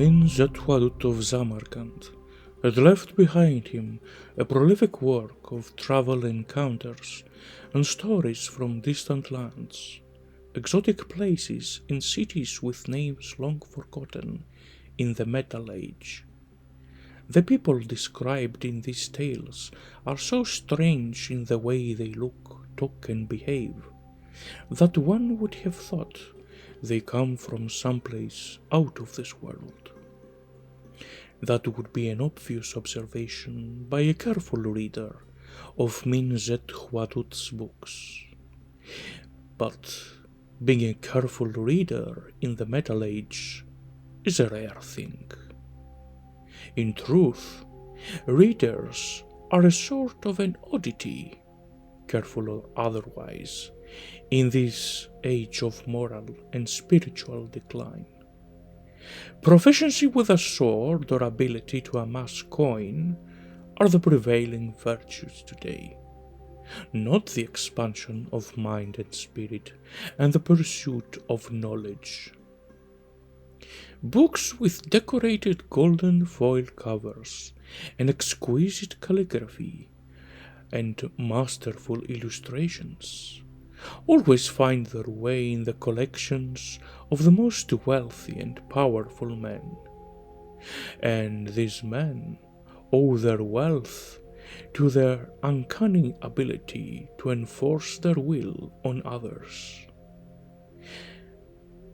Min Zetwadut of Samarkand had left behind him a prolific work of travel encounters and stories from distant lands, exotic places and cities with names long forgotten in the Metal Age. The people described in these tales are so strange in the way they look, talk and behave, that one would have thought they come from someplace out of this world. That would be an obvious observation by a careful reader of Min Zetwadut's books. But being a careful reader in the Metal Age is a rare thing. In truth, readers are a sort of an oddity, careful or otherwise, in this age of moral and spiritual decline. Proficiency with a sword or ability to amass coin are the prevailing virtues today, not the expansion of mind and spirit and the pursuit of knowledge. Books with decorated golden foil covers and exquisite calligraphy and masterful illustrations always find their way in the collections of the most wealthy and powerful men. And these men owe their wealth to their uncanny ability to enforce their will on others.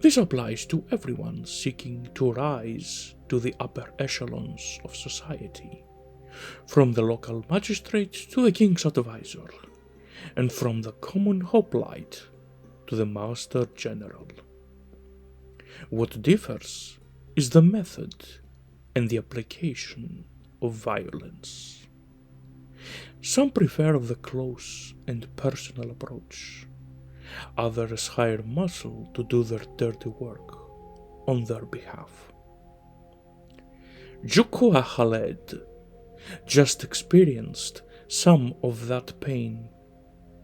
This applies to everyone seeking to rise to the upper echelons of society, from the local magistrate to the king's advisor, and from the common hoplite to the master general. What differs is the method and the application of violence. Some prefer the close and personal approach. Others hire muscle to do their dirty work on their behalf. Jukwa Khaled just experienced some of that pain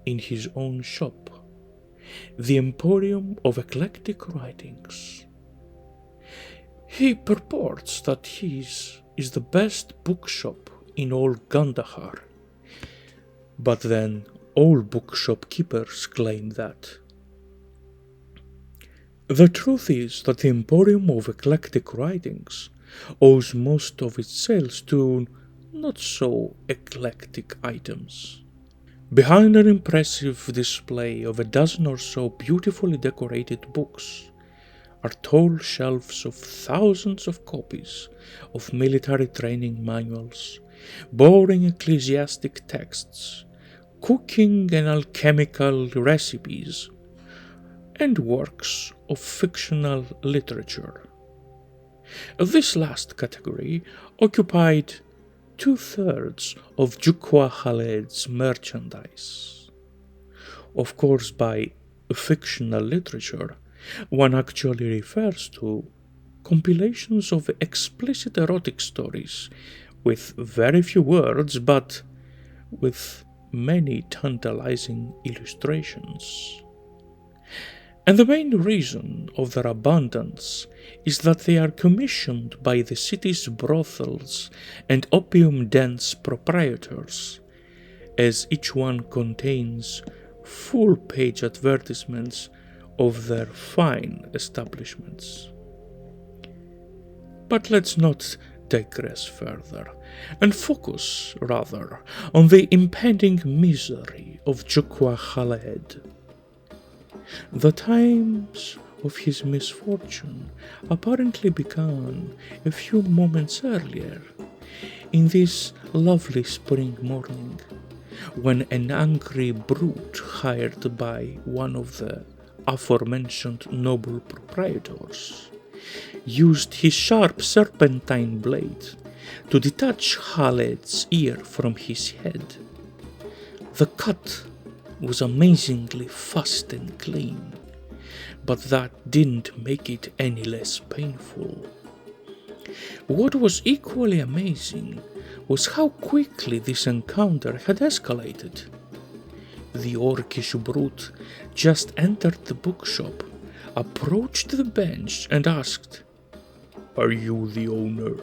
in his own shop, the Emporium of Eclectic Writings. He purports that his is the best bookshop in all Gandhar, but then all bookshop keepers claim that. The truth is that the Emporium of Eclectic Writings owes most of its sales to not so eclectic items. Behind an impressive display of a dozen or so beautifully decorated books are tall shelves of thousands of copies of military training manuals, boring ecclesiastic texts, cooking and alchemical recipes, and works of fictional literature. This last category occupied 2/3 of Jukwa Khaled's merchandise. Of course, by fictional literature, one actually refers to compilations of explicit erotic stories with very few words but with many tantalizing illustrations. And the main reason of their abundance is that they are commissioned by the city's brothels and opium dens proprietors, as each one contains full-page advertisements of their fine establishments. But let's not digress further, and focus, rather, on the impending misery of Jukwa Khaled. The times of his misfortune apparently began a few moments earlier, in this lovely spring morning, when an angry brute hired by one of the aforementioned noble proprietors used his sharp serpentine blade to detach Khaled's ear from his head. The cut was amazingly fast and clean, but that didn't make it any less painful. What was equally amazing was how quickly this encounter had escalated. The orcish brute just entered the bookshop, approached the bench and asked, Are you the owner?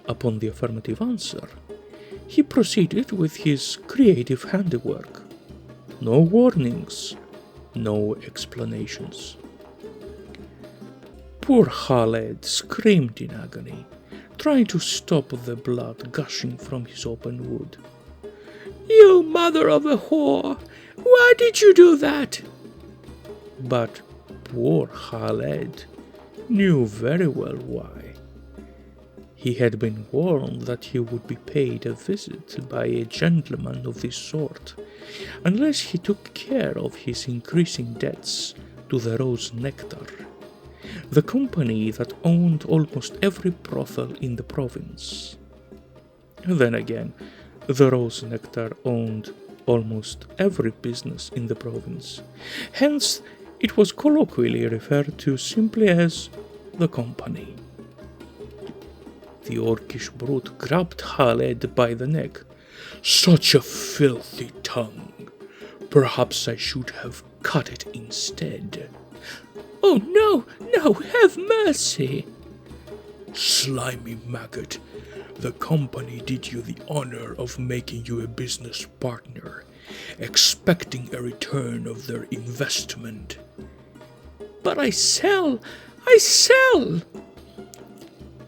Upon the affirmative answer, he proceeded with his creative handiwork. No warnings, no explanations. Poor Khaled screamed in agony, trying to stop the blood gushing from his open wound. "You mother of a whore! Why did you do that?" But poor Khaled knew very well why. He had been warned that he would be paid a visit by a gentleman of this sort, unless he took care of his increasing debts to the Rose Nectar, the company that owned almost every brothel in the province. Then again, the Rose Nectar owned almost every business in the province. Hence, it was colloquially referred to simply as the company. The orcish brute grabbed Khaled by the neck. "Such a filthy tongue! Perhaps I should have cut it instead." "Oh, no, no, have mercy!" "Slimy maggot, the company did you the honor of making you a business partner, expecting a return of their investment." "But I sell!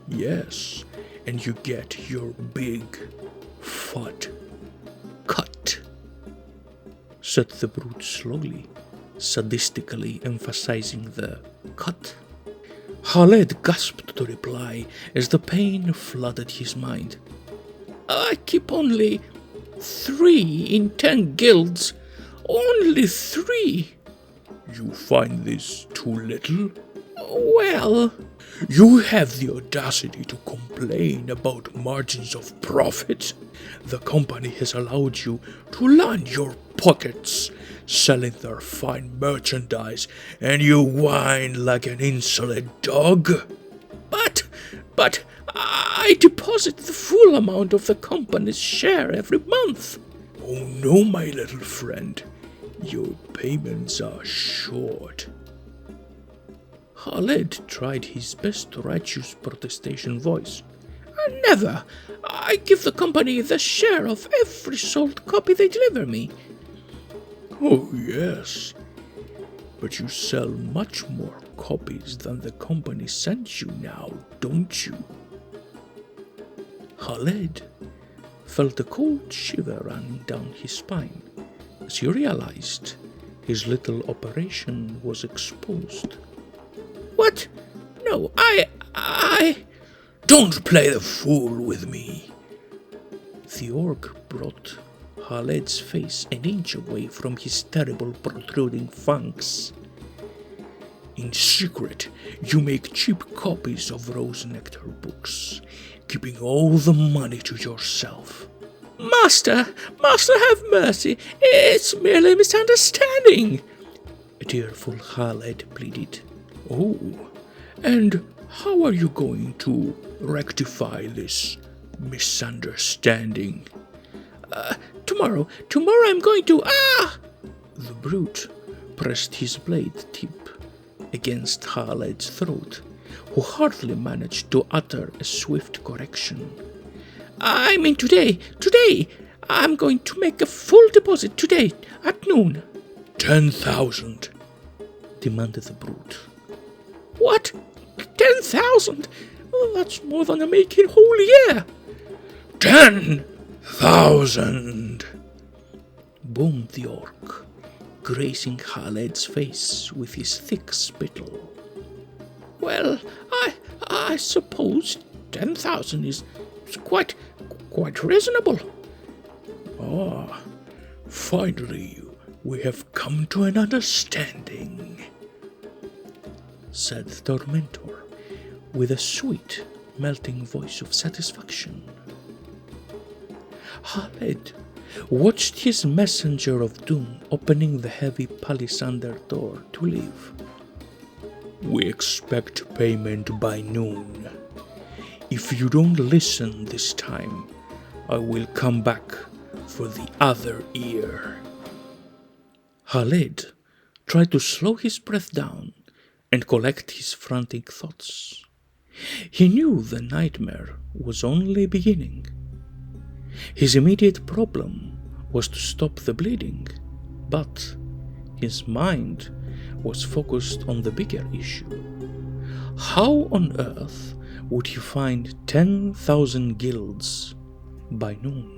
"Yes, and you get your big, fat cut," said the brute slowly, sadistically emphasizing the cut. Khaled gasped to reply as the pain flooded his mind. "I keep only 3 in 10 guilds. Only 3. "You find this too little?" "Well..." "You have the audacity to complain about margins of profit. The company has allowed you to line your pockets, selling their fine merchandise, and you whine like an insolent dog." But I deposit the full amount of the company's share every month." "Oh no, my little friend. Your payments are short." Khaled tried his best righteous protestation voice. "Never! I give the company the share of every sold copy they deliver me." "Oh, yes, but you sell much more copies than the company sends you now, don't you?" Khaled felt a cold shiver running down his spine as he realized his little operation was exposed. "What? No, I... "Don't play the fool with me." The orc brought Khaled's face an inch away from his terrible protruding fangs. "In secret, you make cheap copies of Rose Nectar books, keeping all the money to yourself." Master, have mercy! It's merely a misunderstanding," tearful Khaled pleaded. "Oh, and how are you going to rectify this misunderstanding?" Tomorrow I'm going to... Ah!" The brute pressed his blade tip against Khaled's throat, who hardly managed to utter a swift correction. "I mean today! I'm going to make a full deposit today, at noon." 10,000, demanded the brute. "What? 10,000? That's more than I make in a whole year." 10,000! boomed the orc, grazing Khaled's face with his thick spittle. "Well, I suppose 10,000 is quite reasonable." "Ah, finally we have come to an understanding," said the tormentor with a sweet, melting voice of satisfaction. Khaled watched his messenger of doom opening the heavy palisander door to leave. "We expect payment by noon. If you don't listen this time, I will come back for the other ear." Khaled tried to slow his breath down and collect his frantic thoughts. He knew the nightmare was only beginning. His immediate problem was to stop the bleeding, but his mind was focused on the bigger issue. How on earth would he find 10,000 guilds by noon?